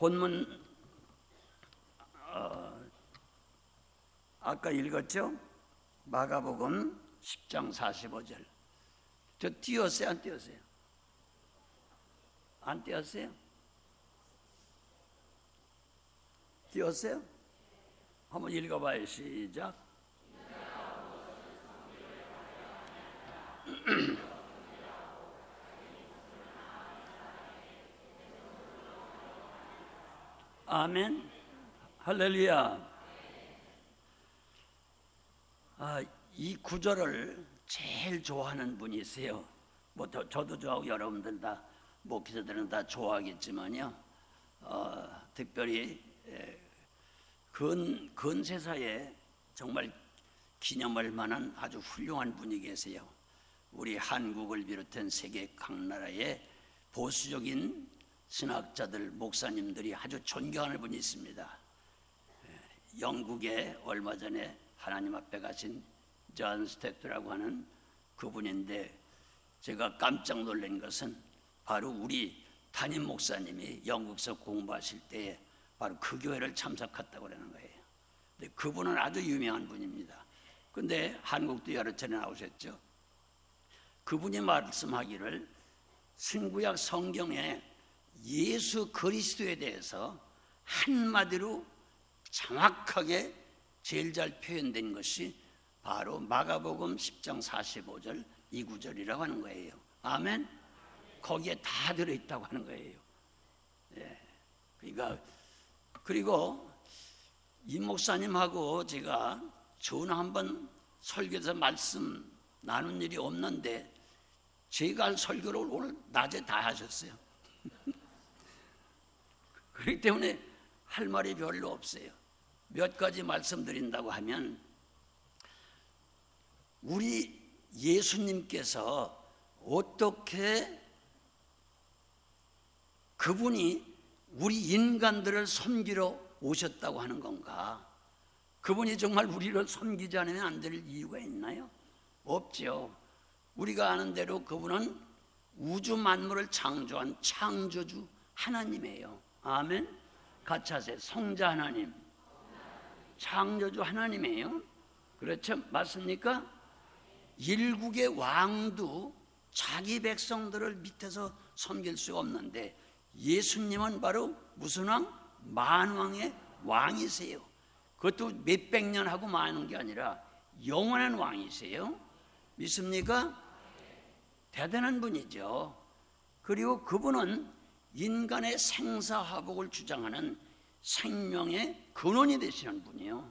본문 아까 읽었죠? 마가복음 10장 45절. 저 띄었어요? 안 띄었어요? 안 띄었어요? 띄었어요? 한번 읽어봐요. 시작. 아멘. 할렐루야. 이 구절을 제일 좋아하는 분이 있어요. 저도 좋아하고 여러분들 다 목회자들은 다 좋아하겠지만요. 특별히 근세사에 정말 기념할 만한 아주 훌륭한 분이 계세요. 우리 한국을 비롯한 세계 각 나라의 보수적인 신학자들, 목사님들이 아주 존경하는 분이 있습니다. 영국에 얼마 전에 하나님 앞에 가신 존 스태프라고 하는 그분인데, 제가 깜짝 놀란 것은 바로 우리 담임 목사님이 영국에서 공부하실 때에 바로 그 교회를 참석했다고 그러는 거예요. 근데 그분은 아주 유명한 분입니다. 근데 한국도 여러 차례 나오셨죠. 그분이 말씀하기를 신구약 성경에 예수 그리스도에 대해서 한마디로 정확하게 제일 잘 표현된 것이 바로 마가복음 10장 45절 이 구절이라고 하는 거예요. 아멘. 거기에 다 들어있다고 하는 거예요. 그러니까 그리고 이 목사님하고 제가 전화 한번 설교에서 말씀 나눈 일이 없는데 제가 할 설교를 오늘 낮에 다 하셨어요. 그렇기 때문에 할 말이 별로 없어요. 몇 가지 말씀드린다고 하면, 우리 예수님께서 어떻게 그분이 우리 인간들을 섬기러 오셨다고 하는 건가? 그분이 정말 우리를 섬기지 않으면 안 될 이유가 있나요? 없죠. 우리가 아는 대로 그분은 우주 만물을 창조한 창조주 하나님이에요. 아멘. 같이 하세요. 성자 하나님, 창조주 하나님이에요. 그렇죠? 맞습니까? 일국의 왕도 자기 백성들을 밑에서 섬길 수가 없는데, 예수님은 바로 무슨 왕? 만왕의 왕이세요. 그것도 몇백 년 하고 마는 게 아니라 영원한 왕이세요. 믿습니까? 대단한 분이죠. 그리고 그분은 인간의 생사화복을 주장하는 생명의 근원이 되시는 분이에요.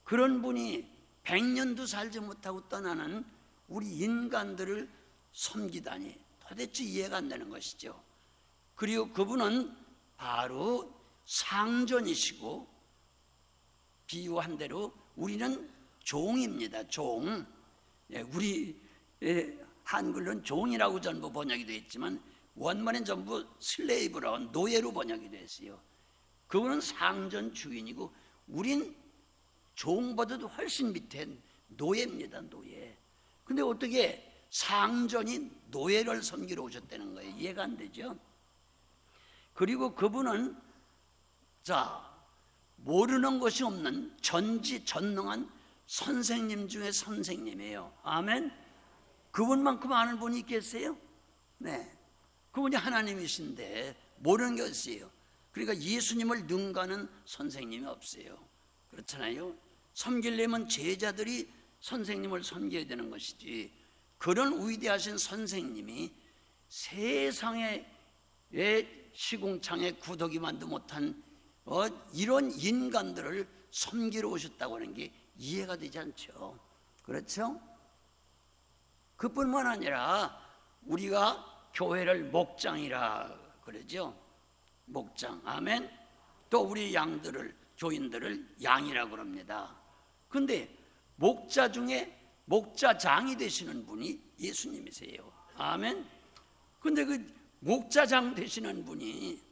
그런 분이 100년도 살지 못하고 떠나는 우리 인간들을 섬기다니 도대체 이해가 안 되는 것이죠. 그리고 그분은 바로 상전이시고, 비유한 대로 우리는 종입니다. 종. 우리 한글로는 종이라고 전부 번역이 되어 있지만 원문은 전부 슬레이브라고 노예로 번역이 됐어요. 그분은 상전 주인이고 우린 종보다도 훨씬 밑에 노예입니다. 노예. 근데 어떻게 상전이 노예를 섬기러 오셨다는 거예요? 이해가 안 되죠? 그리고 그분은 모르는 것이 없는 전지전능한 선생님 중에 선생님이에요. 아멘. 그분만큼 아는 분이 있겠어요? 네. 그분이 하나님이신데 모르는 게 있어요. 그러니까 예수님을 능가하는 선생님이 없어요. 그렇잖아요. 섬기려면 제자들이 선생님을 섬겨야 되는 것이지, 그런 위대하신 선생님이 세상의 시궁창에 구더기만도 못한 이런 인간들을 섬기러 오셨다고 하는 게 이해가 되지 않죠. 그렇죠? 그뿐만 아니라 우리가 교회를 목장이라 그러죠. 목장. 아멘. 또 우리 양들을, 교인들을 양이라 그럽니다. 근데 목자 중에 목자장이 되시는 분이 예수님이세요. 아멘. 근데 그 목자장 되시는 분이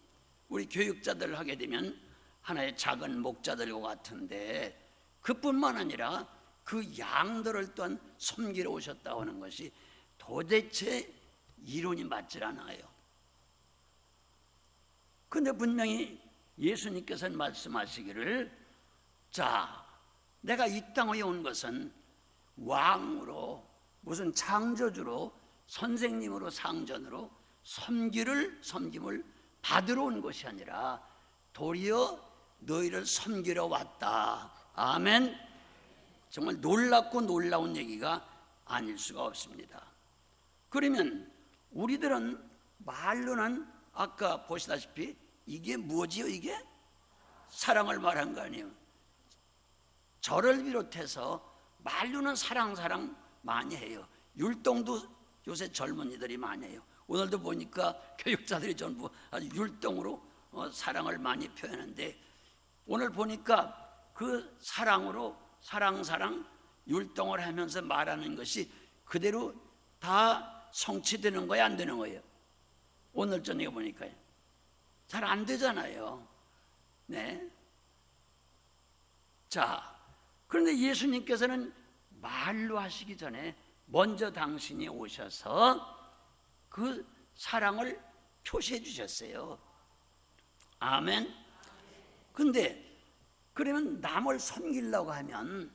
우리 교육자들 하게 되면 하나의 작은 목자들과 같은데, 그뿐만 아니라 그 양들을 또한 섬기러 오셨다고 하는 것이 도대체 이론이 맞질 않아요. 근데 분명히 예수님께서는 말씀하시기를, 자, 내가 이 땅에 온 것은 왕으로, 무슨 창조주로, 선생님으로, 상전으로 섬김을 받으러 온 것이 아니라 도리어 너희를 섬기러 왔다. 아멘. 정말 놀랍고 놀라운 얘기가 아닐 수가 없습니다. 그러면 우리들은 말로는 아까 보시다시피 이게 뭐지요? 이게 사랑을 말한 거 아니에요. 저를 비롯해서 말로는 사랑 많이 해요. 율동도 요새 젊은이들이 많이 해요. 오늘도 보니까 교육자들이 전부 아주 율동으로 사랑을 많이 표현하는데, 오늘 보니까 그 사랑으로 사랑 율동을 하면서 말하는 것이 그대로 다 성취되는 거예요, 안 되는 거예요? 오늘 저녁에 보니까요. 잘 안 되잖아요. 네. 자, 그런데 예수님께서는 말로 하시기 전에 먼저 당신이 오셔서 그 사랑을 표시해 주셨어요. 아멘. 근데 그러면 남을 섬기려고 하면,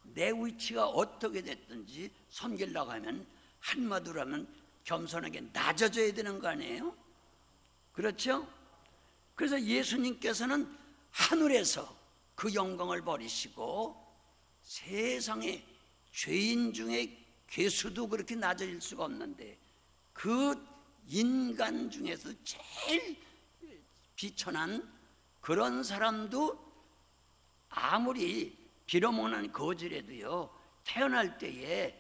내 위치가 어떻게 됐든지 섬기려고 하면 한마디로 하면 겸손하게 낮아져야 되는 거 아니에요? 그렇죠? 그래서 예수님께서는 하늘에서 그 영광을 버리시고 세상에 죄인 중에 괴수도 그렇게 낮아질 수가 없는데, 그 인간 중에서 제일 비천한 그런 사람도 아무리 빌어먹는 거지라도요, 태어날 때에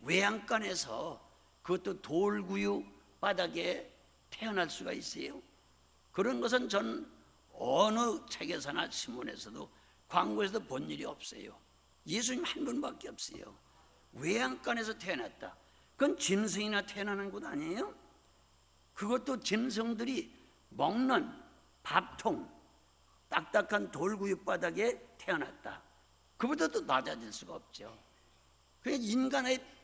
외양간에서, 그것도 돌구유 바닥에 태어날 수가 있어요. 그런 것은 전 어느 책에서나 신문에서도 광고에서도 본 일이 없어요. 예수님 한 분밖에 없어요. 외양간에서 태어났다. 그건 짐승이나 태어나는 곳 아니에요? 그것도 짐승들이 먹는 밥통, 딱딱한 돌구유 바닥에 태어났다. 그보다 또 낮아질 수가 없죠. 그러니까 인간의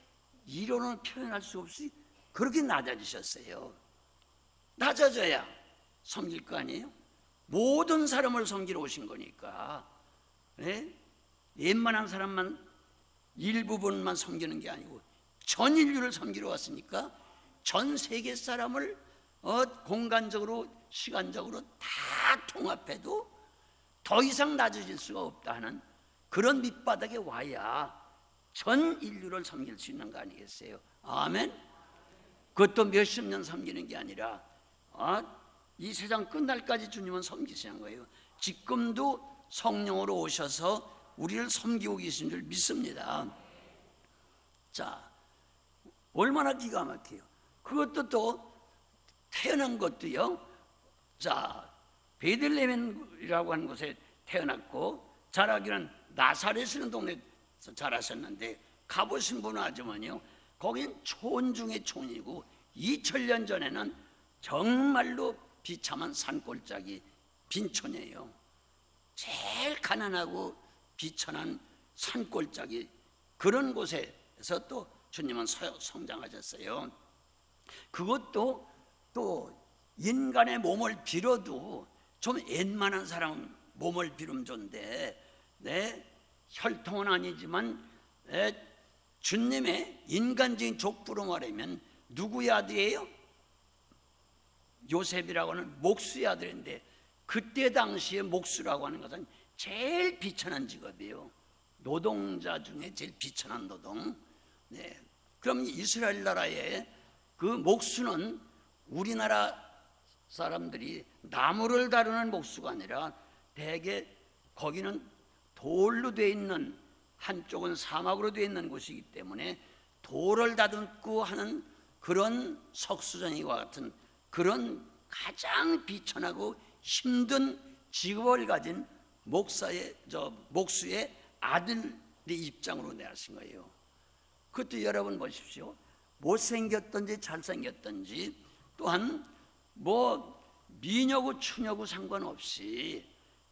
이론을 표현할 수 없이 그렇게 낮아지셨어요. 낮아져야 섬길 거 아니에요? 모든 사람을 섬기러 오신 거니까. 네? 웬만한 사람만 일부분만 섬기는 게 아니고 전 인류를 섬기러 왔으니까 전 세계 사람을 공간적으로 시간적으로 다 통합해도 더 이상 낮아질 수가 없다 하는 그런 밑바닥에 와야 전 인류를 섬길 수 있는 거 아니겠어요? 아멘. 그것도 몇십 년 섬기는 게 아니라 이 세상 끝날까지 주님은 섬기시는 거예요. 지금도 성령으로 오셔서 우리를 섬기고 계신 줄 믿습니다. 자, 얼마나 기가 막혀요. 그것도 또 태어난 것도요, 자, 베들레헴이라고 하는 곳에 태어났고, 자라기는 나사렛이라는 동네에서 자라셨는데, 가보신 분은 아주머니요, 거긴 촌 중에 촌이고 2000년 전에는 정말로 비참한 산골짜기 빈촌이에요. 제일 가난하고 비천한 산골짜기, 그런 곳에서 또 주님은 성장하셨어요. 그것도 또 인간의 몸을 빌어도 좀 웬만한 사람 몸을 빌으면 좋은데, 혈통은 아니지만 주님의 인간적인 족부로 말하면 누구의 아들이에요? 요셉이라고 하는 목수의 아들인데, 그때 당시에 목수라고 하는 것은 제일 비천한 직업이에요. 노동자 중에 제일 비천한 노동. 그럼 이스라엘 나라의 그 목수는 우리나라 사람들이 나무를 다루는 목수가 아니라 대개 거기는 돌로 되어 있는, 한쪽은 사막으로 되어 있는 곳이기 때문에 돌을 다듬고 하는 그런 석수장이와 같은 그런 가장 비천하고 힘든 직업을 가진 목수의 아들의 입장으로 내하신 거예요. 그것도 여러분 보십시오. 못생겼든지 잘생겼든지, 또한 미녀고 추녀고 상관없이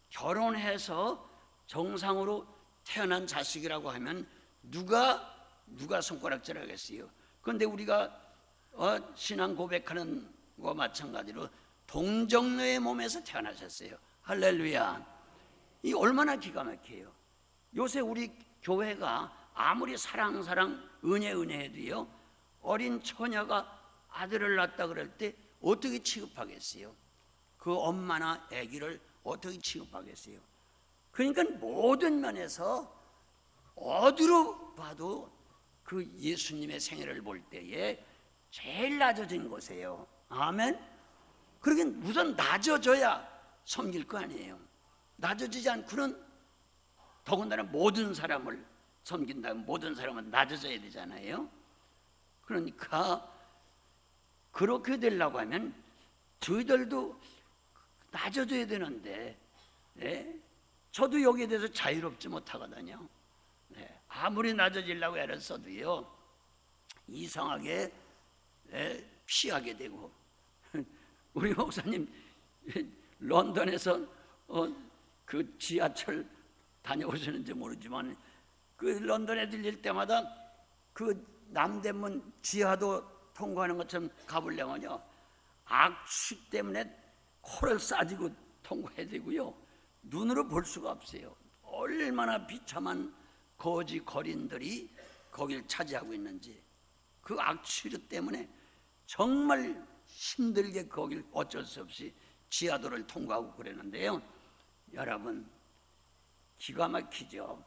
결혼해서 정상으로 태어난 자식이라고 하면 누가 손가락질 하겠어요? 그런데 우리가 신앙 고백하는 것과 마찬가지로 동정녀의 몸에서 태어나셨어요. 할렐루야. 이 얼마나 기가 막혀요. 요새 우리 교회가 아무리 사랑 은혜 해도요, 어린 처녀가 아들을 낳았다 그럴 때 어떻게 취급하겠어요? 그 엄마나 아기를 어떻게 취급하겠어요? 그러니까 모든 면에서 어디로 봐도 그 예수님의 생애를 볼 때에 제일 낮아진 곳이에요. 아멘. 그러긴 우선 낮아져야 섬길 거 아니에요. 낮아지지 않고는 더군다나 모든 사람을 섬긴다면 모든 사람은 낮아져야 되잖아요. 그러니까 그렇게 되려고 하면 저희들도 낮아져야 되는데, 저도 여기에 대해서 자유롭지 못하거든요. 아무리 낮아지려고 애를 써도요, 이상하게 피하게 되고. 우리 목사님 런던에서 그 지하철 다녀오시는지 모르지만 그 런던에 들릴 때마다 그 남대문 지하도 통과하는 것처럼 가보려면요, 악취 때문에 코를 싸지고 통과해야 되고요, 눈으로 볼 수가 없어요. 얼마나 비참한 거지 거린들이 거길 차지하고 있는지. 그 악취 때문에 정말 힘들게 거길 어쩔 수 없이 지하도를 통과하고 그러는데요, 여러분 기가 막히죠.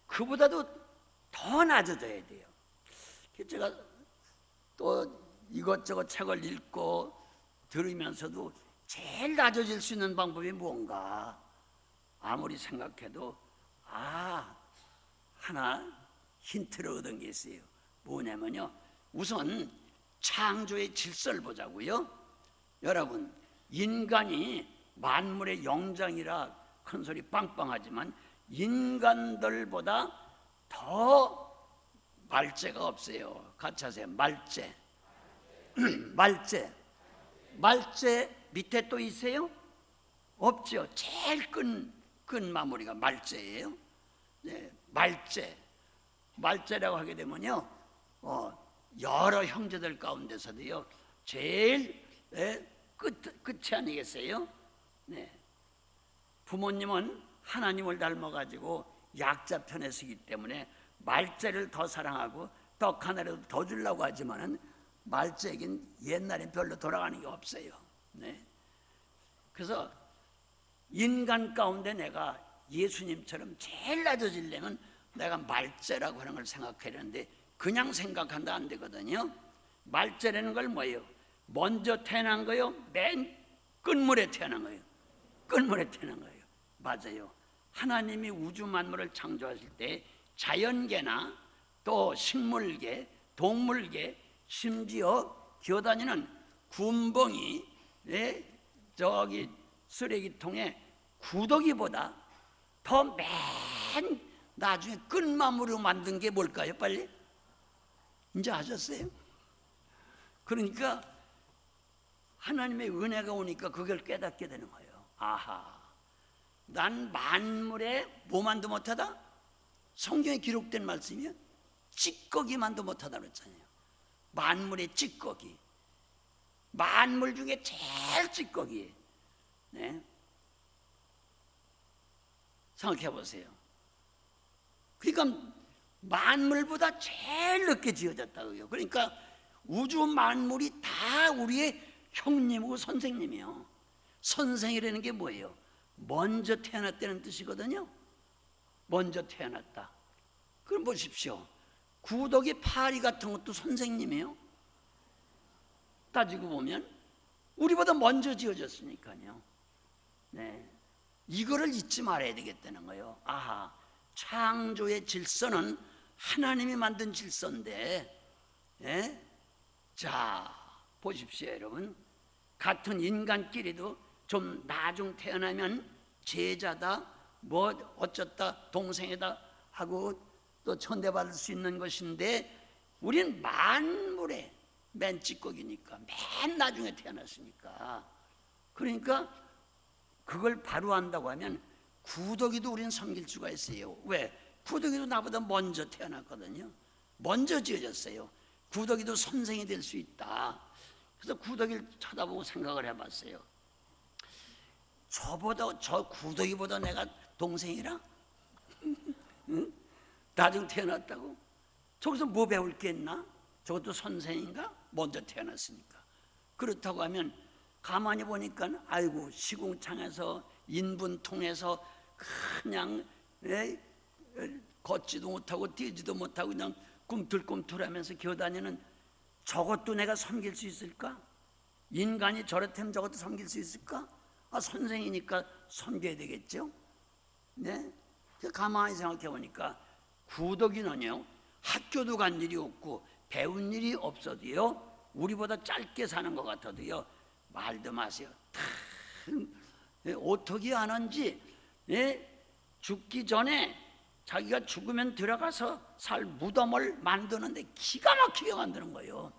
그보다도 더 낮아져야 돼요. 제가 또 이것저것 책을 읽고 들으면서도 제일 낮아질 수 있는 방법이 뭔가 아무리 생각해도 하나 힌트를 얻은 게 있어요. 뭐냐면요, 우선 창조의 질서를 보자고요. 여러분, 인간이 만물의 영장이라 큰소리 빵빵하지만 인간들보다 더 말재가 없어요. 같이 하세요. 말재. 말재 밑에 또 있어요? 없죠. 제일 끈 마무리가 말재예요. 말재라고 하게 되면요, 여러 형제들 가운데서도요, 제일 끝이 아니겠어요? 부모님은 하나님을 닮아가지고 약자 편에 서기 때문에 말재를 더 사랑하고 떡 하나라도 더 주려고 하지만은 말재에겐 옛날에 별로 돌아가는 게 없어요. 그래서 인간 가운데 내가 예수님처럼 제일 낮아지려면 내가 말재라고 하는 걸 생각해야 되는데, 그냥 생각한다 안 되거든요. 말재라는 걸 뭐예요? 먼저 태어난 거요? 맨 끝물에 태어난 거예요? 끝물에 태어난 거예요. 맞아요. 하나님이 우주 만물을 창조하실 때 자연계나 또 식물계, 동물계, 심지어 기어다니는 군벙이 저기 쓰레기통에 구더기보다 더 맨 나중에 끝마무리로 만든 게 뭘까요? 빨리 이제 아셨어요? 그러니까 하나님의 은혜가 오니까 그걸 깨닫게 되는 거예요. 아하, 난 만물에 뭐만도 못하다? 성경에 기록된 말씀이요, 찌꺼기만도 못하다 그랬잖아요. 만물의 찌꺼기, 만물 중에 제일 찌꺼기. 생각해 보세요. 그러니까 만물보다 제일 늦게 지어졌다고요. 그러니까 우주 만물이 다 우리의 형님이고 선생님이요. 선생이라는 게 뭐예요? 먼저 태어났다는 뜻이거든요. 먼저 태어났다. 그럼 보십시오. 구더기 파리 같은 것도 선생님이에요. 따지고 보면 우리보다 먼저 지어졌으니까요. 이거를 잊지 말아야 되겠다는 거예요. 아하, 창조의 질서는 하나님이 만든 질서인데, 자 보십시오 여러분. 같은 인간끼리도 좀 나중 태어나면 제자다, 뭐 어쩌다 동생이다 하고 또 천대받을 수 있는 것인데, 우린 만물의 맨 찌꺼기니까, 맨 나중에 태어났으니까. 그러니까 그걸 바로 한다고 하면 구더기도 우린 섬길 수가 있어요. 왜? 구더기도 나보다 먼저 태어났거든요. 먼저 지어졌어요. 구더기도 선생이 될 수 있다. 그래서 구더기를 쳐다보고 생각을 해봤어요. 저 구더기보다 내가 동생이라? 응? 나중 태어났다고? 저기서 뭐 배울 게 있나? 저것도 선생인가? 먼저 태어났으니까. 그렇다고 하면 가만히 보니까 아이고 시궁창에서 인분통에서 그냥 걷지도 못하고 뛰지도 못하고 그냥 꿈틀꿈틀하면서 기어다니는 저것도 내가 섬길 수 있을까? 인간이 저렇다면 저것도 섬길 수 있을까? 선생이니까 섬겨야 되겠죠? 네? 가만히 생각해 보니까 구더기는요, 학교도 간 일이 없고 배운 일이 없어도요, 우리보다 짧게 사는 것 같아도요, 말도 마세요. 어떻게 하는지, 죽기 전에 자기가 죽으면 들어가서 살 무덤을 만드는데 기가 막히게 만드는 거예요.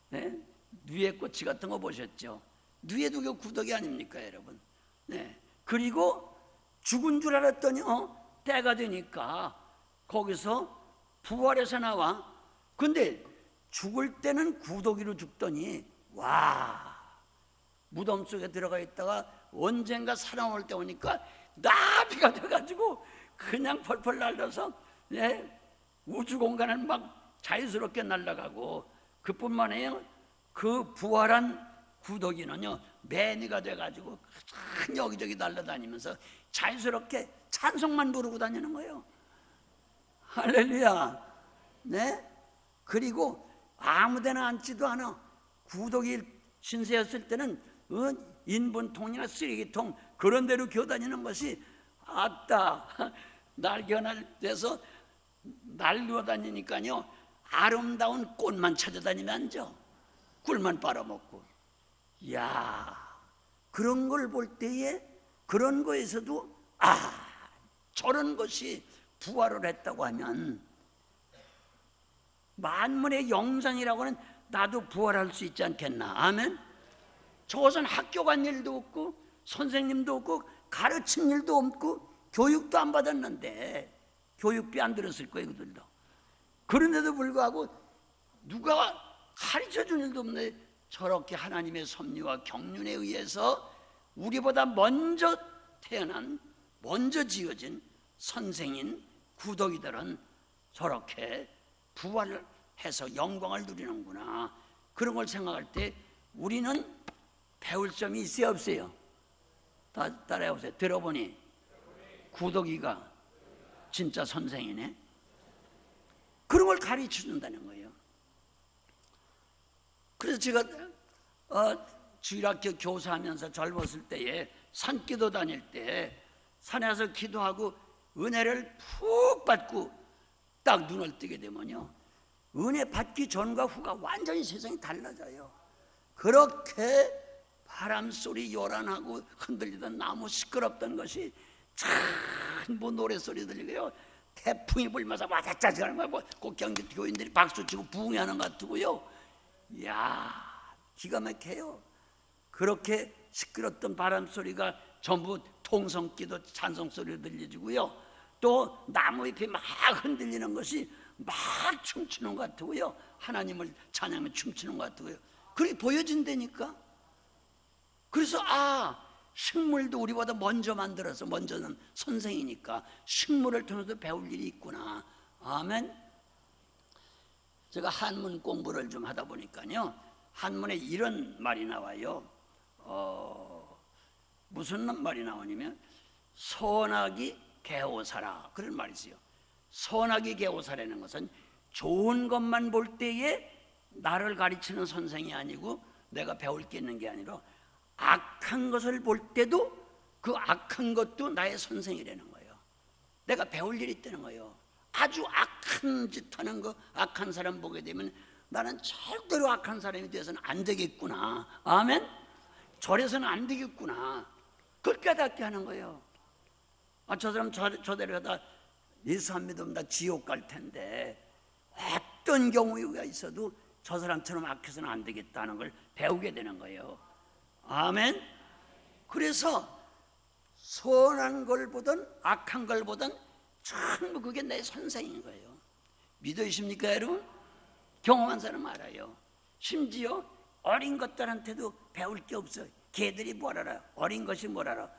네? 누에 꼬치 같은 거 보셨죠? 누에도 그 구더기 아닙니까, 여러분? 네. 그리고 죽은 줄 알았더니 때가 되니까 거기서 부활해서 나와. 근데 죽을 때는 구더기로 죽더니 와, 무덤 속에 들어가 있다가 언젠가 살아올 때 오니까 나비가 돼가지고 그냥 펄펄 날려서 우주 공간을 막 자유스럽게 날아가고, 그뿐만 아니라 그 부활한 구더기는요 매미가 돼가지고 여기저기 날아다니면서 자유스럽게 찬송만 부르고 다니는 거예요. 할렐루야. 네? 그리고 아무데나 앉지도 않아. 구더기 신세였을 때는 인분통이나 쓰레기통 그런 데로 기어다니는 것이 아따 날개날 돼서 날려 다니니까요 아름다운 꽃만 찾아다니면 앉아. 꿀만 빨아먹고. 이야, 그런 걸 볼 때에 그런 거에서도 저런 것이 부활을 했다고 하면 만물의 영장이라고 하는 나도 부활할 수 있지 않겠나. 아멘. 저것은 학교 간 일도 없고 선생님도 없고 가르친 일도 없고 교육도 안 받았는데, 교육비 안 들었을 거예요 그들도. 그런데도 불구하고 누가 가르쳐준 일도 없는데 저렇게 하나님의 섭리와 경륜에 의해서 우리보다 먼저 태어난, 먼저 지어진 선생인 구더기들은 저렇게 부활을 해서 영광을 누리는구나. 그런 걸 생각할 때 우리는 배울 점이 있어요 없어요? 따라해보세요. 들어보니 구더기가 진짜 선생이네. 그런 걸 가르쳐준다는 거예요. 그래서 제가 주일학교 교사하면서 젊었을 때에 산기도 다닐 때 산에 가서 기도하고 은혜를 푹 받고 딱 눈을 뜨게 되면요 은혜 받기 전과 후가 완전히 세상이 달라져요. 그렇게 바람소리 요란하고 흔들리던 나무 시끄럽던 것이 전부 노래소리 들리고요, 태풍이 불면서 와다짜지 하는 거야. 꼭 경기 교인들이 박수치고 부흥하는 것 같고요. 이야, 기가 막혀요. 그렇게 시끄럽던 바람소리가 전부 통성기도 찬송소리로 들려지고요, 또 나무잎이 막 흔들리는 것이 막 춤추는 것 같고요, 하나님을 찬양하며 춤추는 것 같고요. 그렇게 보여진다니까. 그래서 식물도 우리보다 먼저 만들어서, 먼저는 선생이니까 식물을 통해서 배울 일이 있구나. 아멘. 제가 한문 공부를 좀 하다 보니까요 한문에 이런 말이 나와요. 무슨 말이 나오냐면 선악이 개오사라, 그런 말이 있어요. 선악이 개오사라는 것은 좋은 것만 볼 때에 나를 가르치는 선생이 아니고 내가 배울 게 있는 게 아니라 악한 것을 볼 때도 그 악한 것도 나의 선생이라는 거예요. 내가 배울 일이 있다는 거예요. 아주 악한 짓 하는 거, 악한 사람 보게 되면 나는 절대로 악한 사람이 되어서는 안 되겠구나. 아멘. 저래서는 안 되겠구나. 그걸 깨닫게 하는 거예요. 저 사람 저대로 하다 예수 안 믿으면 나 지옥 갈 텐데 어떤 경우가 있어도 저 사람처럼 악해서는 안 되겠다는 걸 배우게 되는 거예요. 아멘. 그래서 선한 걸 보든 악한 걸 보든 전부 그게 내 선생인 거예요. 믿으십니까 여러분? 경험한 사람 알아요. 심지어 어린 것들한테도 배울 게 없어. 걔들이 뭘 알아? 어린 것이 뭘 알아?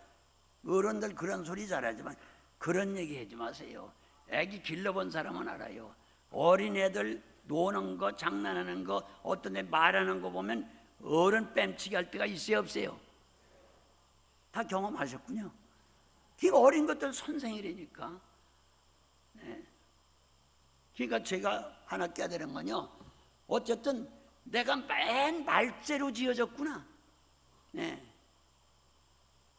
어른들 그런 소리 잘하지만 그런 얘기 하지 마세요. 애기 길러본 사람은 알아요. 어린애들 노는 거, 장난하는 거, 어떤 애 말하는 거 보면 어른 뺨치기 할 때가 있어요, 없어요? 다 경험하셨군요. 그러니까 어린 것들 선생이라니까. 네. 그러니까 제가 하나 깨달은 건요, 어쨌든 내가 맨 말재로 지어졌구나. 네.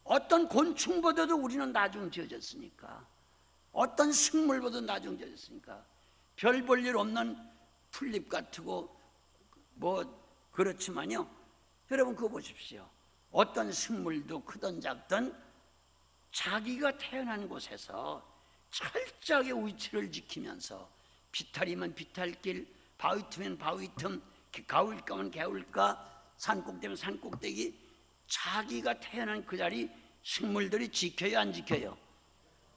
어떤 곤충보다도 우리는 나중 지어졌으니까, 어떤 식물보다도 나중 지어졌으니까, 별 볼 일 없는 풀잎 같고 뭐 그렇지만요, 여러분 그거 보십시오. 어떤 식물도 크든 작든 자기가 태어난 곳에서 철저하게 위치를 지키면서, 비탈이면 비탈길, 바위틈이면 바위틈, 가울가면 가울가, 산꼭대면 산꼭대기, 자기가 태어난 그 자리 식물들이 지켜요, 안 지켜요?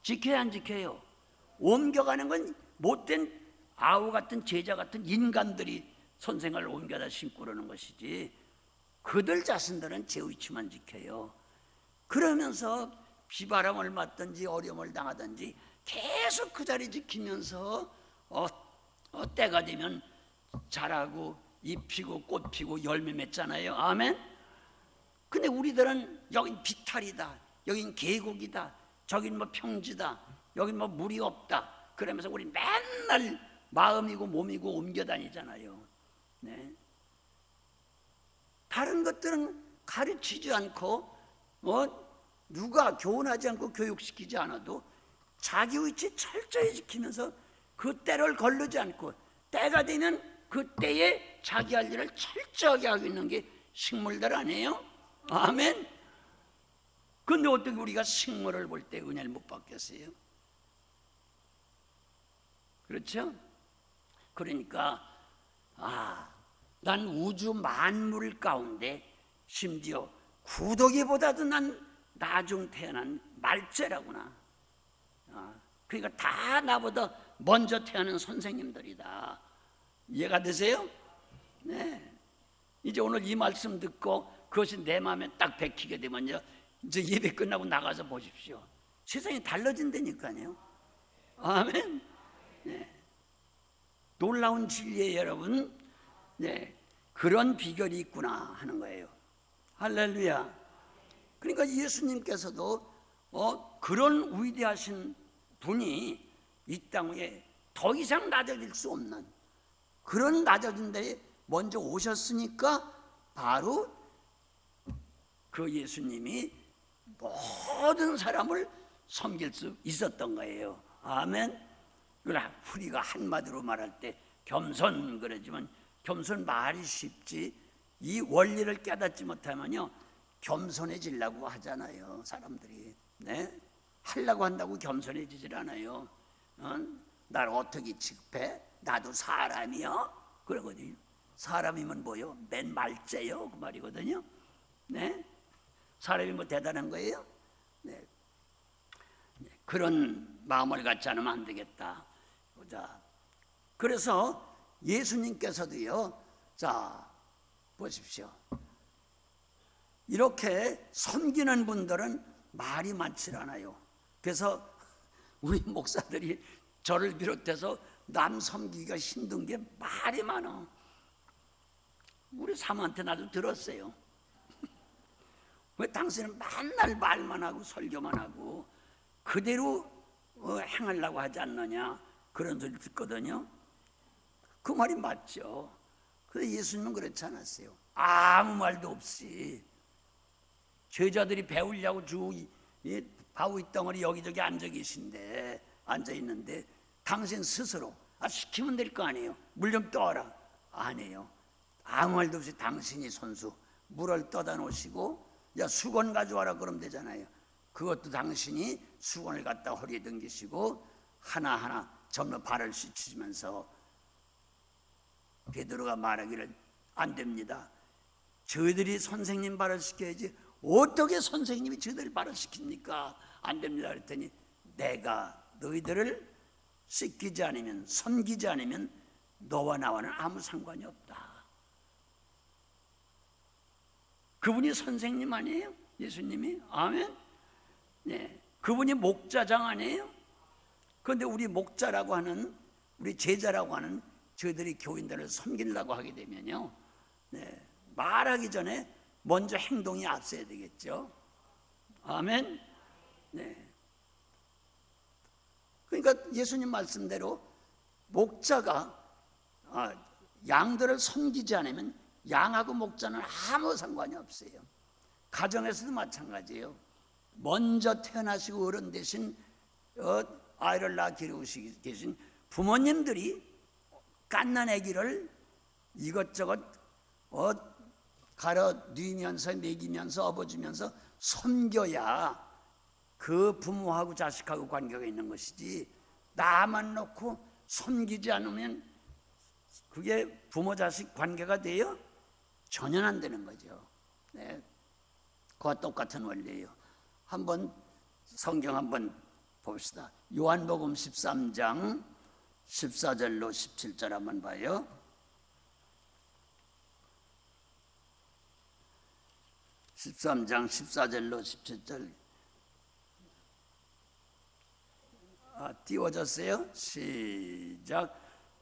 지켜요, 안 지켜요? 옮겨가는 건 못된 아우 같은 제자 같은 인간들이 선생을 옮겨다 심고 그러는 것이지, 그들 자신들은 제 위치만 지켜요. 그러면서 비바람을 맞든지 어려움을 당하든지 계속 그 자리 지키면서 때가 되면 자라고 잎 피고 꽃 피고 열매 맺잖아요. 아멘. 근데 우리들은 여긴 비탈이다, 여긴 계곡이다, 저긴 뭐 평지다, 여긴 뭐 물이 없다 그러면서 우리 맨날 마음이고 몸이고 옮겨 다니잖아요. 네. 다른 것들은 가르치지 않고 누가 교훈하지 않고 교육시키지 않아도 자기 위치 철저히 지키면서 그 때를 거르지 않고 때가 되면 그 때에 자기 할 일을 철저하게 하고 있는 게 식물들 아니에요? 아멘. 근데 어떻게 우리가 식물을 볼 때 은혜를 못 받겠어요? 그렇죠? 그러니까 난 우주 만물 가운데 심지어 구더기보다도 난 나중 태어난 말재라구나. 그러니까 다 나보다 먼저 태어난 선생님들이다. 이해가 되세요? 네. 이제 오늘 이 말씀 듣고 그것이 내 마음에 딱 박히게 되면요, 이제 예배 끝나고 나가서 보십시오. 세상이 달라진다니까요. 아멘. 네. 놀라운 진리예요, 여러분. 네. 그런 비결이 있구나 하는 거예요. 할렐루야. 그러니까 예수님께서도 그런 위대하신 분이 이 땅 위에 더 이상 낮아질 수 없는 그런 낮아진 데에 먼저 오셨으니까 바로 그 예수님이 모든 사람을 섬길 수 있었던 거예요. 아멘. 그러나 우리가 한마디로 말할 때 겸손 그러지만 겸손 말이 쉽지 이 원리를 깨닫지 못하면요 겸손해지려고 하잖아요, 사람들이. 네? 하려고 한다고 겸손해지질 않아요. 나를 어떻게 취급해? 나도 사람이요? 그러거든요. 사람이면 뭐요? 맨 말재요, 그 말이거든요. 네? 사람이 뭐 대단한 거예요? 네. 그런 마음을 갖지 않으면 안 되겠다. 자, 그래서 예수님께서도요, 자 보십시오. 이렇게 섬기는 분들은 말이 많지 않아요. 그래서 우리 목사들이 저를 비롯해서 남 섬기기가 힘든 게 말이 많아. 우리 사모한테 나도 들었어요. 왜 당신은 맨날 말만 하고 설교만 하고 그대로 행하려고 하지 않느냐, 그런 소리 듣거든요. 그 말이 맞죠. 그런데 예수님은 그렇지 않았어요. 아무 말도 없이 제자들이 배우려고 바위 덩어리 여기저기 앉아 있는데 당신 스스로 시키면 될 거 아니에요. 물 좀 떠라. 안 해요. 아무 말도 없이 당신이 손수 물을 떠다 놓으시고, 야 수건 가져와라 그러면 되잖아요. 그것도 당신이 수건을 갖다 허리에 등기시고 하나하나 전부 발을 씻으시면서 베드로가 말하기를 안 됩니다. 저희들이 선생님 발을 씻겨야지 어떻게 선생님이 저희들 발을 씻깁니까? 안 됩니다. 그랬더니 내가 너희들을 씻기지 않으면, 섬기지 않으면 너와 나와는 아무 상관이 없다. 그분이 선생님 아니에요? 예수님이? 아멘. 네, 그분이 목자장 아니에요? 그런데 우리 목자라고 하는, 우리 제자라고 하는 저희들이 교인들을 섬기려고 하게 되면요, 네, 말하기 전에 먼저 행동이 앞서야 되겠죠. 아멘. 네. 그러니까 예수님 말씀대로 목자가 양들을 섬기지 않으면 양하고 목자는 아무 상관이 없어요. 가정에서도 마찬가지예요. 먼저 태어나시고 어른 되신 아이를 낳아 기르시고 계신 부모님들이 갓난 아기를 이것저것 가르 뉘면서 먹이면서 업어주면서 섬겨야 그 부모하고 자식하고 관계가 있는 것이지, 나만 놓고 섬기지 않으면 그게 부모 자식 관계가 돼요? 전혀 안 되는 거죠. 네, 그와 똑같은 원리예요. 한번 성경 한번 봅시다. 요한복음 13장 14절로 17절 한번 봐요. (13장) 14절로 17절. 띄워졌어요? 시작.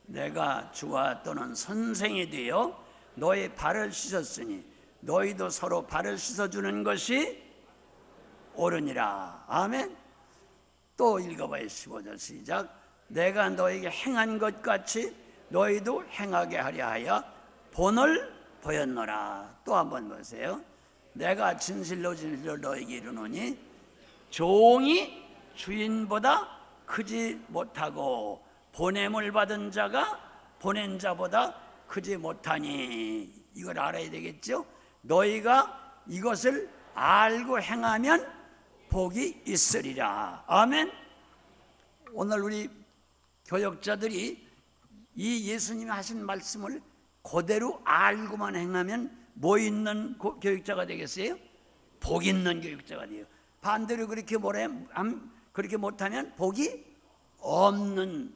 내가 주와 또는 선생이 되어 너의 발을 씻었으니 너희도 서로 발을 씻어주는 것이 옳으니라. 아멘. 또 읽어봐요. 15절 시작. 내가 너에게 행한 것 같이 너희도 행하게 하려 하여 본을 보였노라. 또 한번 보세요. 내가 진실로 진실로 너에게 이르노니 종이 주인보다 크지 못하고 보냄을 받은 자가 보낸 자보다 크지 못하니. 이걸 알아야 되겠죠. 너희가 이것을 알고 행하면 복이 있으리라. 아멘. 오늘 우리 교역자들이 이 예수님이 하신 말씀을 그대로 알고만 행하면 뭐 있는 교육자가 되겠어요? 복 있는 교육자가 돼요. 반대로 그렇게 그렇게 못하면 복이 없는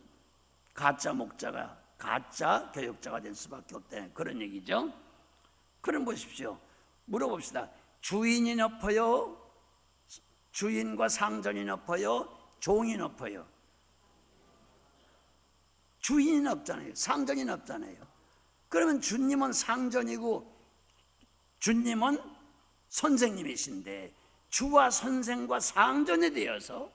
가짜 목자가, 가짜 교육자가 될 수밖에 없다, 그런 얘기죠. 그럼 보십시오. 물어봅시다. 주인이 높아요? 주인과 상전이 높아요? 종이 높아요? 주인이 높잖아요. 상전이 높잖아요. 그러면 주님은 상전이고 주님은 선생님이신데, 주와 선생과 상전이 되어서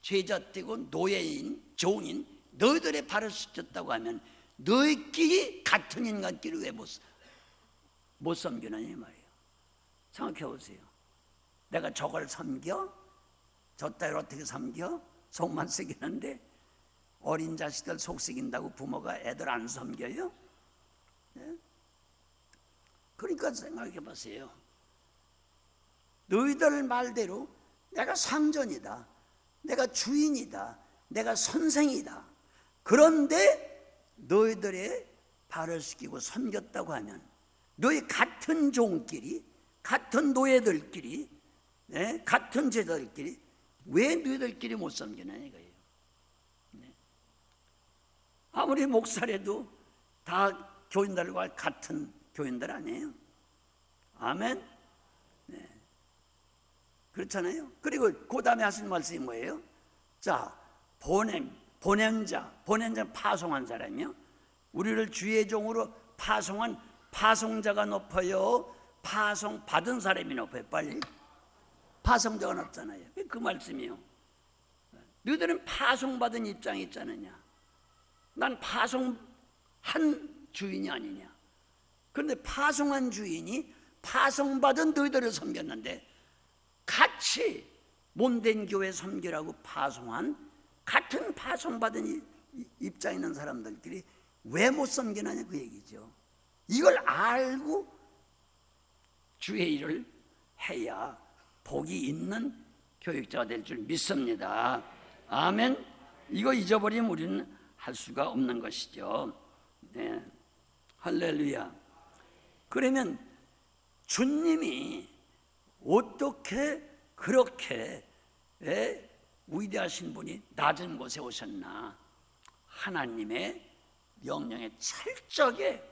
제자되고 노예인, 종인 너희들의 발을 씻겼다고 하면 너희끼리 같은 인간끼리 왜 못 섬기느냐 말이에요. 생각해 보세요. 내가 저걸 섬겨? 저 딸을 어떻게 섬겨? 속만 썩이는데 어린 자식들 속 썩인다고 부모가 애들 안 섬겨요? 네? 그러니까 생각해 보세요. 너희들 말대로 내가 상전이다, 내가 주인이다, 내가 선생이다. 그런데 너희들의 발을 씻기고 섬겼다고 하면 너희 같은 종끼리, 같은 노예들끼리, 네? 같은 제자들끼리 왜 너희들끼리 못 섬기냐 이거예요. 네. 아무리 목사래도 다 교인들과 같은 교인들 아니에요? 아멘. 네. 그렇잖아요. 그리고 그 다음에 하신 말씀이 뭐예요? 자, 보낸 자 파송한 사람이요. 우리를 주의 종으로 파송한 파송자가 높아요? 파송 받은 사람이 높아요? 빨리. 파송자가 높잖아요. 그 말씀이요. 너희들은 파송받은 입장이 있잖느냐. 난 파송한 주인이 아니냐. 그런데 파송한 주인이 파송받은 너희들을 섬겼는데, 같이 몸된 교회 섬기라고 파송한 같은 파송받은 입장에 있는 사람들끼리 왜 못 섬기느냐 그 얘기죠. 이걸 알고 주의 일을 해야 복이 있는 교육자가 될 줄 믿습니다. 아멘. 이거 잊어버리면 우리는 할 수가 없는 것이죠. 네. 할렐루야. 그러면 주님이 어떻게 그렇게 위대하신 분이 낮은 곳에 오셨나? 하나님의 명령에 철저하게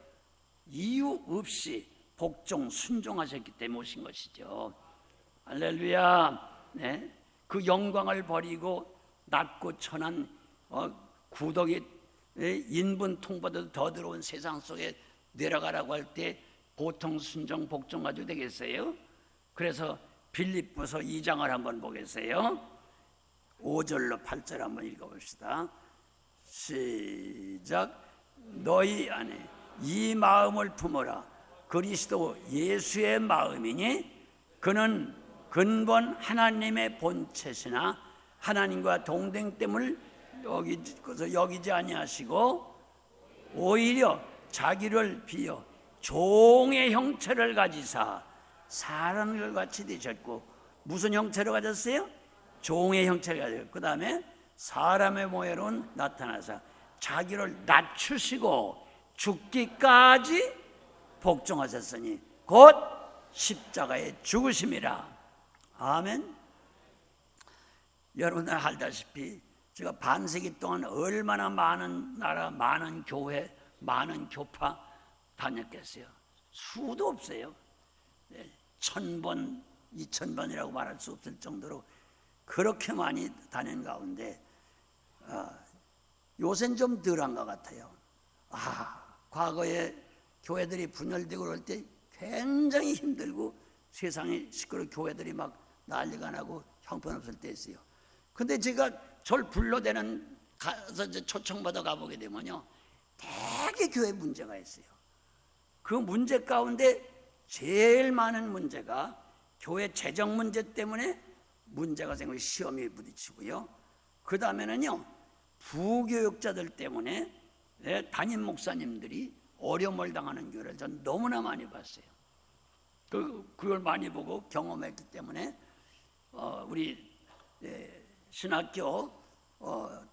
이유 없이 복종, 순종하셨기 때문에 오신 것이죠. 할렐루야. 네? 그 영광을 버리고 낮고 천한 구덕이 인분 통보다 더 들어온 세상 속에 내려가라고 할 때 보통 순종, 복종 가지고 되겠어요? 그래서 빌립보서 2장을 한번 보겠어요. 5절로 8절 한번 읽어봅시다. 시작. 너희 안에 이 마음을 품어라. 그리스도 예수의 마음이니 그는 근본 하나님의 본체시나 하나님과 동등됨을 여기지 아니하시고 오히려 자기를 비어 종의 형체를 가지사 사람들 같이 되셨고, 무슨 형체를 가졌어요? 종의 형체를 가졌어요. 그 다음에 사람의 모양으로 나타나서 자기를 낮추시고 죽기까지 복종하셨으니 곧 십자가에 죽으심이라. 아멘. 여러분들 알다시피 제가 반세기 동안 얼마나 많은 나라, 많은 교회, 많은 교파 다녔겠어요. 수도 없어요. 1000번, 2000번이라고 말할 수 없을 정도로 그렇게 많이 다닌 가운데 요새는 좀 덜한 것 같아요. 과거에 교회들이 분열되고 그럴 때 굉장히 힘들고 세상이 시끄러워 교회들이 막 난리가 나고 형편없을 때 있어요. 근데 제가 절 불러대는 가서 이제 초청받아 가보게 되면요, 되게 교회 문제가 있어요. 그 문제 가운데 제일 많은 문제가 교회 재정 문제 때문에 문제가 생기고 시험에 부딪히고요. 그 다음에는요, 부교육자들 때문에 담임 목사님들이 어려움을 당하는 교회를 전 너무나 많이 봤어요. 그걸 많이 보고 경험했기 때문에 우리 신학교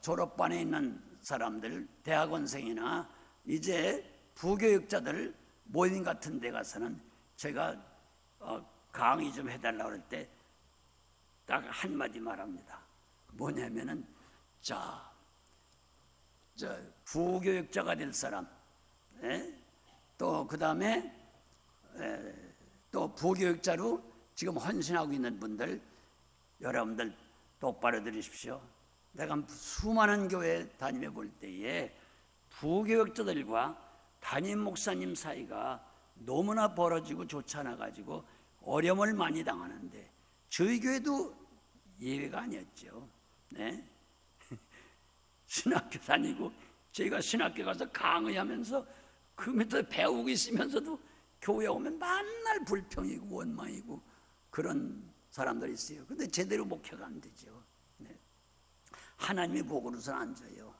졸업반에 있는 사람들, 대학원생이나 이제 부교육자들 모임 같은 데 가서는 제가 강의 좀 해달라고 할 때 딱 한마디 말합니다. 뭐냐면은 저 부교육자가 될 사람, 또 그 다음에 또 부교육자로 지금 헌신하고 있는 분들, 여러분들 똑바로 들으십시오. 내가 수많은 교회 다니며 볼 때에 부교육자들과 담임 목사님 사이가 너무나 벌어지고 좋지 않아 가지고 어려움을 많이 당하는데 저희 교회도 예외가 아니었죠. 네? 신학교 다니고 저희가 신학교 가서 강의하면서 그 밑에 배우고 있으면서도 교회 오면 맨날 불평이고 원망이고 그런 사람들이 있어요. 근데 제대로 목회가 안 되죠. 네. 하나님의 복으로서는 안 줘요.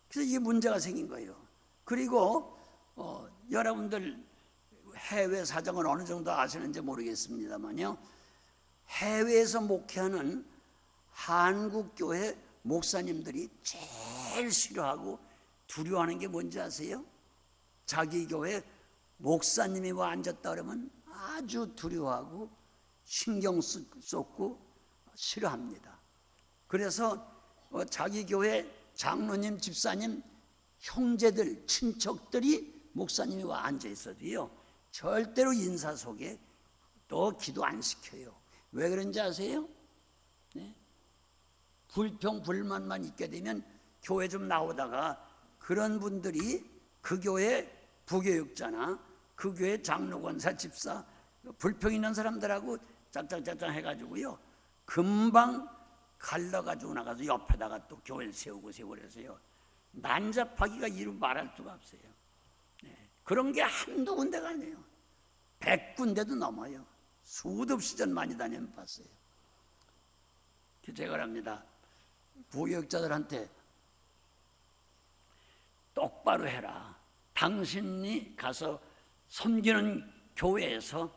그래서 이게 문제가 생긴 거예요. 그리고 여러분들 해외 사정을 어느 정도 아시는지 모르겠습니다만요, 해외에서 목회하는 한국 교회 목사님들이 제일 싫어하고 두려워하는 게 뭔지 아세요? 자기 교회 목사님이 와 앉았다 그러면 아주 두려워하고 신경 쏟고 싫어합니다. 그래서 자기 교회 장로님, 집사님, 형제들, 친척들이 목사님이 와 앉아 있어도요, 절대로 인사 속에 또 기도 안 시켜요. 왜 그런지 아세요? 네? 불평, 불만만 있게 되면 교회 좀 나오다가 그런 분들이 그 교회 부교육자나 그 교회 장로, 권사, 집사, 불평 있는 사람들하고 짝짝짝짝 해가지고요, 금방 갈라가지고 나가서 옆에다가 또 교회를 세우고 세워서요, 난잡하기가 이루 말할 수가 없어요. 네. 그런 게 한두 군데가 아니에요. 100군데도 넘어요. 수도 없이 전 많이 다녀 봤어요. 제가 합니다. 부교육자들한테 똑바로 해라. 당신이 가서 섬기는 교회에서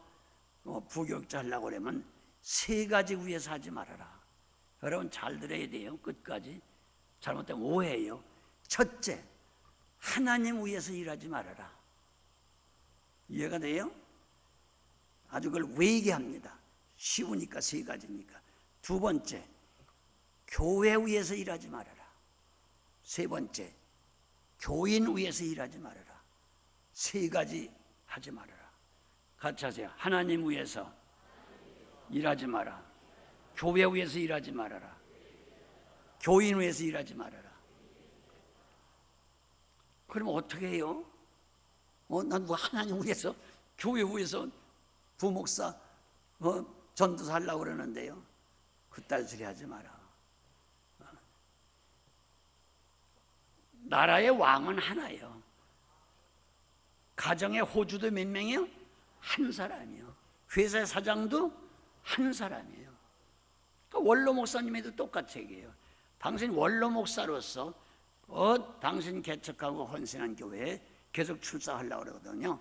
부교육자 하려고 그러면 3가지 위해서 하지 말아라. 여러분 잘 들어야 돼요. 끝까지. 잘못되면 오해예요. 첫째, 하나님 위해서 일하지 말아라. 이해가 돼요? 아주 그걸 외게 합니다. 쉬우니까 3가지니까. 두 번째, 교회 위해서 일하지 말아라. 세 번째, 교인 위해서 일하지 말아라. 3가지 하지 말아라. 같이 하세요. 하나님 위해서 일하지 마라. 교회 위해서 일하지 말아라. 교인 위해서 일하지 말아라. 그럼 어떻게 해요? 난 뭐 하나님 위해서, 교회 위해서 부목사, 전도사 하려고 그러는데요. 그딴 소리 하지 마라. 나라의 왕은 하나예요. 가정의 호주도 몇 명이요? 한 사람이요. 회사의 사장도 한 사람이에요. 그러니까 원로 목사님에도 똑같이 얘기해요. 당신 원로 목사로서 당신 개척하고 헌신한 교회에 계속 출사하려고 그러거든요.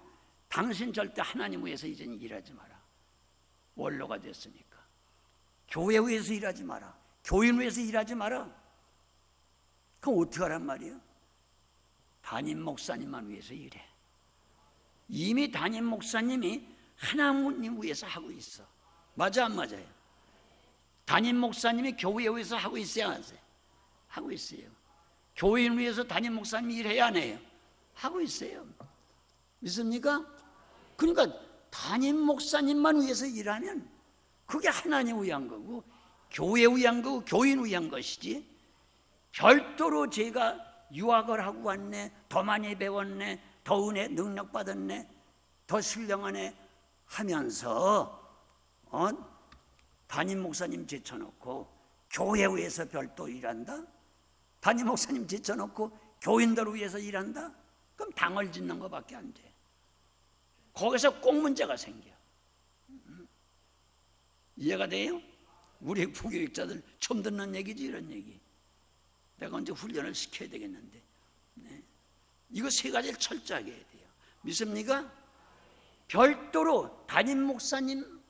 당신 절대 하나님 위해서 이제는 일하지 마라. 원로가 됐으니까. 교회 위해서 일하지 마라. 교인 위해서 일하지 마라. 그럼 어떻게 하란 말이에요? 담임 목사님만 위해서 일해. 이미 담임 목사님이 하나님 위해서 하고 있어. 맞아 안 맞아요? 담임 목사님이 교회 위해서 하고 있어야 하세요? 하고 있어요. 교인 위해서 담임 목사님이 일해야 안 해요? 하고 있어요. 믿습니까? 그러니까 담임 목사님만 위해서 일하면 그게 하나님 위한 거고 교회 위한 거고 교인 위한 것이지, 별도로 제가 유학을 하고 왔네, 더 많이 배웠네, 더 은혜 능력 받았네, 더 신령하네 하면서 담임 목사님 제쳐놓고 교회 위해서 별도 일한다? 담임 목사님 제쳐놓고 교인들 위해서 일한다? 그럼 당을 짓는 것밖에 안 돼. 거기서 꼭 문제가 생겨. 이해가 돼요? 우리 부교육자들 처음 듣는 얘기지, 이런 얘기. 내가 언제 훈련을 시켜야 되겠는데. 네. 이거 세 가지를 철저하게 해야 돼요. 믿습니까? 별도로 담임 목사님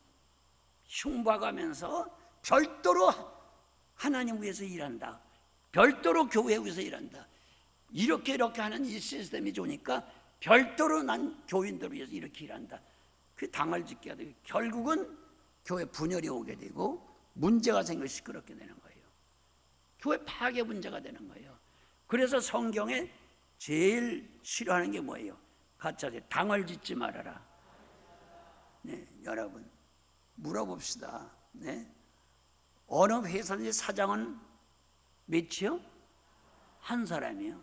흉봐가면서 별도로 하나님 위해서 일한다. 별도로 교회 위해서 일한다. 이렇게 하는 이 시스템이 좋으니까 별도로 난 교인들을 위해서 이렇게 일한다. 그 당을 짓게 되고 결국은 교회 분열이 오게 되고 문제가 생겨 시끄럽게 되는 거예요. 교회 파괴 문제가 되는 거예요. 그래서 성경에 제일 싫어하는 게 뭐예요? 같이 하세요. 당을 짓지 말아라. 네, 여러분 물어봅시다. 네. 어느 회사의 사장은 몇이요? 한 사람이요.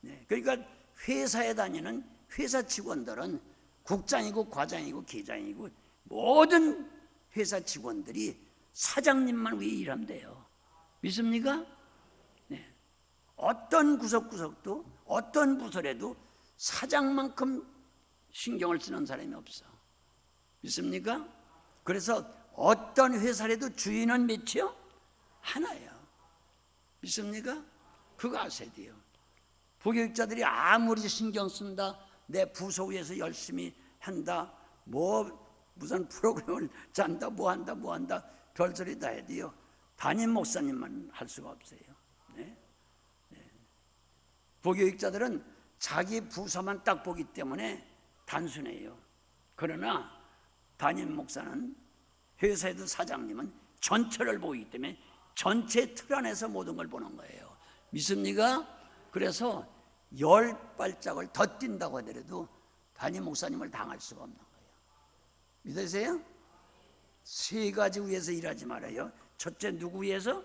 네, 그러니까 회사에 다니는 회사 직원들은 국장이고 과장이고 계장이고 모든 회사 직원들이 사장님만 위해 일하면 돼요. 믿습니까? 네. 어떤 구석구석도 어떤 부서라도 사장만큼 신경을 쓰는 사람이 없어. 믿습니까? 그래서 어떤 회사라도 주인은 몇이요? 하나예요. 믿습니까? 그거 아셔야 돼요. 부교육자들이 아무리 신경 쓴다, 내 부서 위에서 열심히 한다, 무슨 프로그램을 짠다, 뭐 한다 별소리 다 해야 돼요. 담임 목사님만 할 수가 없어요. 네? 네. 부교육자들은 자기 부서만 딱 보기 때문에 단순해요. 그러나 담임 목사는 회사에도 사장님은 전체를 보기 때문에 전체 틀 안에서 모든 걸 보는 거예요. 믿습니까? 그래서 10발짝을 더 뛴다고 하더라도 담임 목사님을 당할 수가 없는 거예요. 믿으세요? 세 가지 위해서 일하지 말아요. 첫째, 누구 위해서?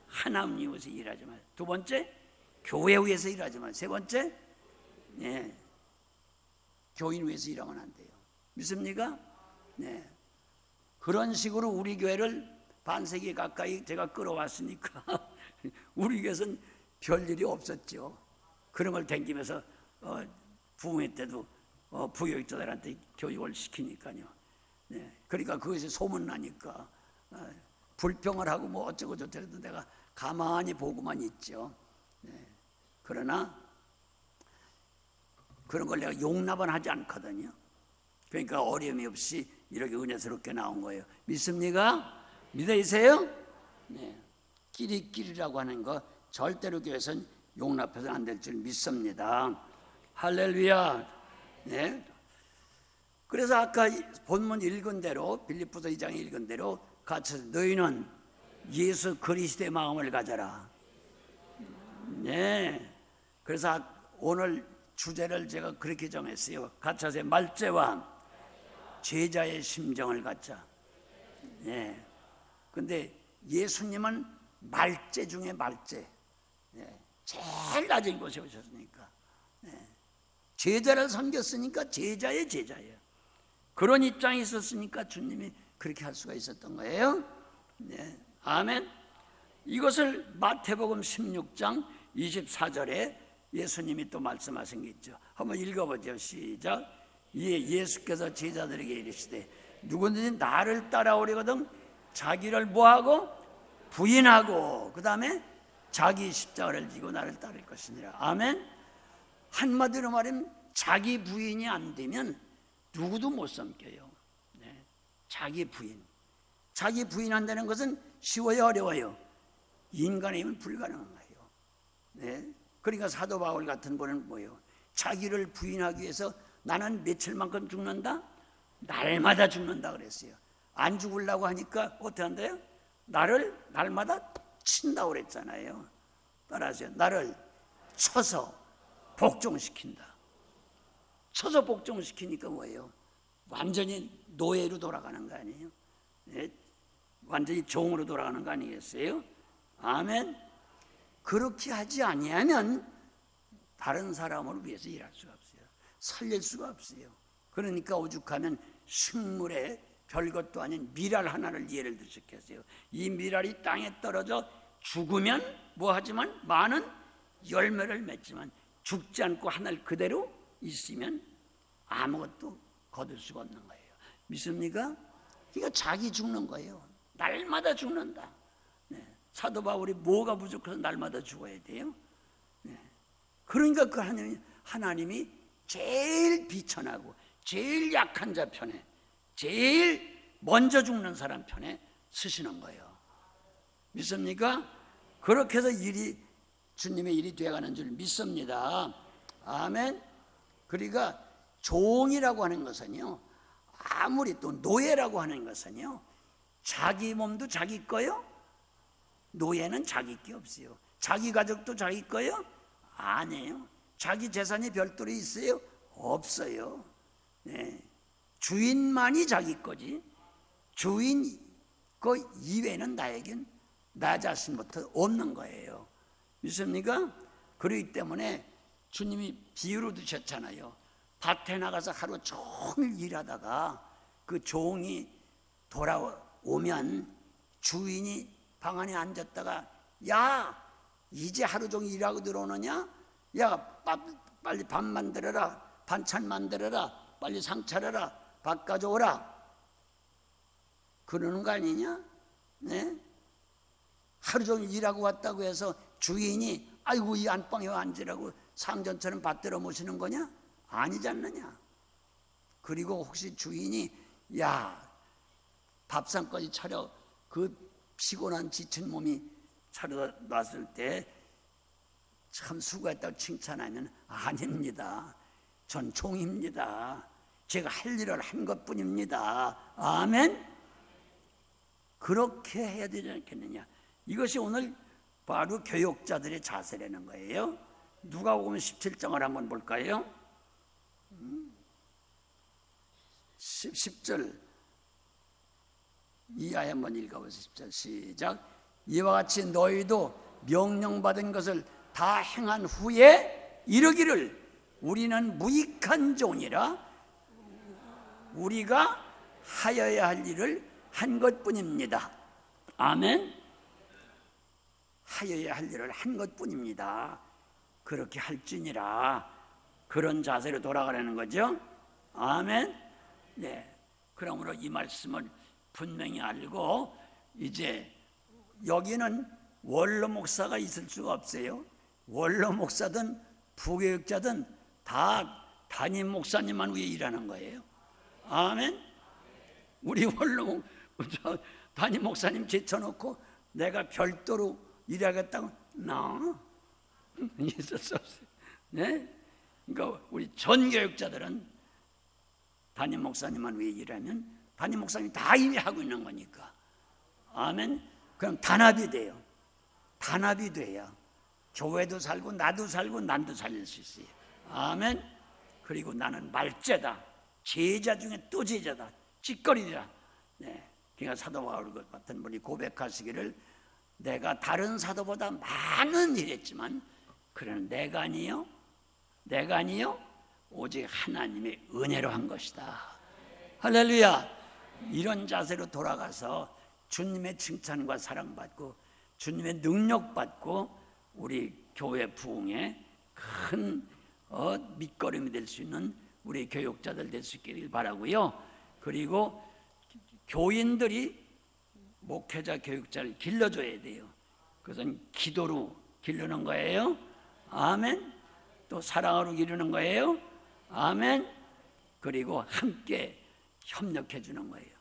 하나님 위해서 일하지 말아요. 두 번째, 교회 위해서 일하지 말아요. 세 번째, 네, 교인 위해서 일하면 안 돼요. 믿습니까? 네. 그런 식으로 우리 교회를 반세기 가까이 제가 끌어왔으니까 우리 교회에서는 별일이 없었죠. 그런 걸 댕기면서 부흥회 때도 부교육자들한테 교육을 시키니까요. 네. 그러니까 그것이 소문나니까 불평을 하고 뭐 어쩌고 저쩌고 내가 가만히 보고만 있죠. 네. 그러나 그런 걸 내가 용납은 하지 않거든요. 그러니까 어려움이 없이 이렇게 은혜스럽게 나온 거예요. 믿습니까? 믿으세요? 네. 끼리끼리라고 하는 거 절대로 교회에서는 용납해서는 안 될 줄 믿습니다. 할렐루야. 네. 그래서 아까 본문 읽은 대로, 빌립보서 2장에 읽은 대로 같이 너희는 예수 그리스도의 마음을 가져라. 네. 그래서 오늘 주제를 제가 그렇게 정했어요. 같이 하세요. 말죄와 제자의 심정을 갖자. 예. 근데 예수님은 말제 중에 말제. 예. 제일 낮은 곳에 오셨으니까. 예. 제자를 섬겼으니까 제자의 제자예요. 그런 입장이 있었으니까 주님이 그렇게 할 수가 있었던 거예요. 네. 아멘. 이것을 마태복음 16장 24절에 예수님이 또 말씀하신 게 있죠. 한번 읽어보죠. 시작. 이에 예수께서 제자들에게 이르시되 누구든지 나를 따라오려거든 자기를 뭐하고? 부인하고 그 다음에 자기 십자가를 지고 나를 따를 것이니라. 아멘. 한마디로 말하면 자기 부인이 안 되면 누구도 못 섬겨요. 네. 자기 부인. 자기 부인한다는 것은 쉬워요, 어려워요? 인간의 힘은 불가능한 거예요. 네. 그러니까 사도 바울 같은 분은 뭐예요? 자기를 부인하기 위해서 나는 며칠만큼 죽는다? 날마다 죽는다 그랬어요. 안 죽으려고 하니까 어떻게 한대요? 나를 날마다 친다고 그랬잖아요. 따라하세요. 나를 쳐서 복종시킨다. 쳐서 복종시키니까 뭐예요? 완전히 노예로 돌아가는 거 아니에요? 네? 완전히 종으로 돌아가는 거 아니겠어요? 아멘. 그렇게 하지 아니하면 다른 사람을 위해서 일할 수가 없어요. 살릴 수가 없어요. 그러니까 오죽하면 식물에 별것도 아닌 미랄 하나를 예를 들었겠어요. 이 미랄이 땅에 떨어져 죽으면 뭐하지만 많은 열매를 맺지만 죽지 않고 하늘 그대로 있으면 아무것도 거둘 수가 없는 거예요. 믿습니까? 그러니까 자기 죽는 거예요. 날마다 죽는다. 네. 사도 바울이 뭐가 부족해서 날마다 죽어야 돼요? 네. 그러니까 그 하나님이 제일 비천하고 제일 약한 자 편에 제일 먼저 죽는 사람 편에 쓰시는 거예요. 믿습니까? 그렇게 해서 주님의 일이 되어가는 줄 믿습니다. 아멘. 그러니까 종이라고 하는 것은요, 아무리 또 노예라고 하는 것은요, 자기 몸도 자기 거요? 노예는 자기 게 없어요. 자기 가족도 자기 거요? 아니에요. 자기 재산이 별도로 있어요? 없어요. 네. 주인만이 자기 거지 주인 거 이외에는 나에겐 나 자신부터 없는 거예요. 믿습니까? 그렇기 때문에 주님이 비유로 두셨잖아요. 밭에 나가서 하루 종일 일하다가 그 종이 돌아오면 주인이 방 안에 앉았다가 야 이제 하루 종일 일하고 들어오느냐? 야 빨리 밥 만들어라, 반찬 만들어라, 빨리 상 차려라, 밥 가져오라 그러는 거 아니냐? 네? 하루 종일 일하고 왔다고 해서 주인이 아이고 이 안방에 앉으라고 상전처럼 받들어 모시는 거냐? 아니지 않느냐? 그리고 혹시 주인이 야 밥상까지 차려 그 피곤한 지친 몸이 차려놨을 때 참 수고했다고 칭찬하면 아닙니다. 전 종입니다. 제가 할 일을 한 것뿐입니다. 아멘. 그렇게 해야 되지 않겠느냐? 이것이 오늘 바로 교육자들의 자세라는 거예요. 누가복음 17장을 한번 볼까요? 10절 이하에 한번 읽어보세요. 10절 시작. 이와 같이 너희도 명령받은 것을 다 행한 후에 이르기를 우리는 무익한 종이라 우리가 하여야 할 일을 한 것뿐입니다. 아멘. 하여야 할 일을 한 것뿐입니다. 그렇게 할지니라 그런 자세로 돌아가라는 거죠. 아멘. 네. 그러므로 이 말씀을 분명히 알고 이제 여기는 원로 목사가 있을 수가 없어요. 원로 목사든 부교육자든 다 담임 목사님만 위해 일하는 거예요. 아멘. 우리 원로 담임 목사님 제쳐놓고 내가 별도로 일하겠다고 있을 수 없어요. 네? 그러니까 우리 전 교육자들은 담임 목사님만 위해 일하면 담임 목사님이 다 이미 하고 있는 거니까. 아멘. 그럼 단합이 돼요. 단합이 돼야 교회도 살고 나도 살고 남도 살릴 수 있어요. 아멘. 그리고 나는 말제다. 제자 중에 또 제자다. 찌꺼리라. 네. 그러니까 사도 바울 같은 분이 고백하시기를 내가 다른 사도보다 많은 일 했지만 그러나 내가 아니요 오직 하나님의 은혜로 한 것이다. 할렐루야. 이런 자세로 돌아가서 주님의 칭찬과 사랑받고 주님의 능력받고 우리 교회 부흥에 큰 밑거름이 될 수 있는 우리 교육자들 될 수 있기를 바라고요. 그리고 교인들이 목회자 교육자를 길러줘야 돼요. 그것은 기도로 기르는 거예요. 아멘. 또 사랑으로 기르는 거예요. 아멘. 그리고 함께 협력해 주는 거예요.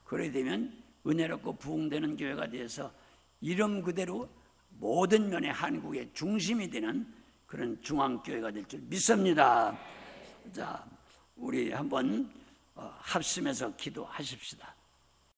그래 되면 은혜롭고 부흥되는 교회가 되어서 이름 그대로 모든 면에 한국의 중심이 되는 그런 중앙교회가 될 줄 믿습니다. 자, 우리 한번 합심해서 기도하십시다.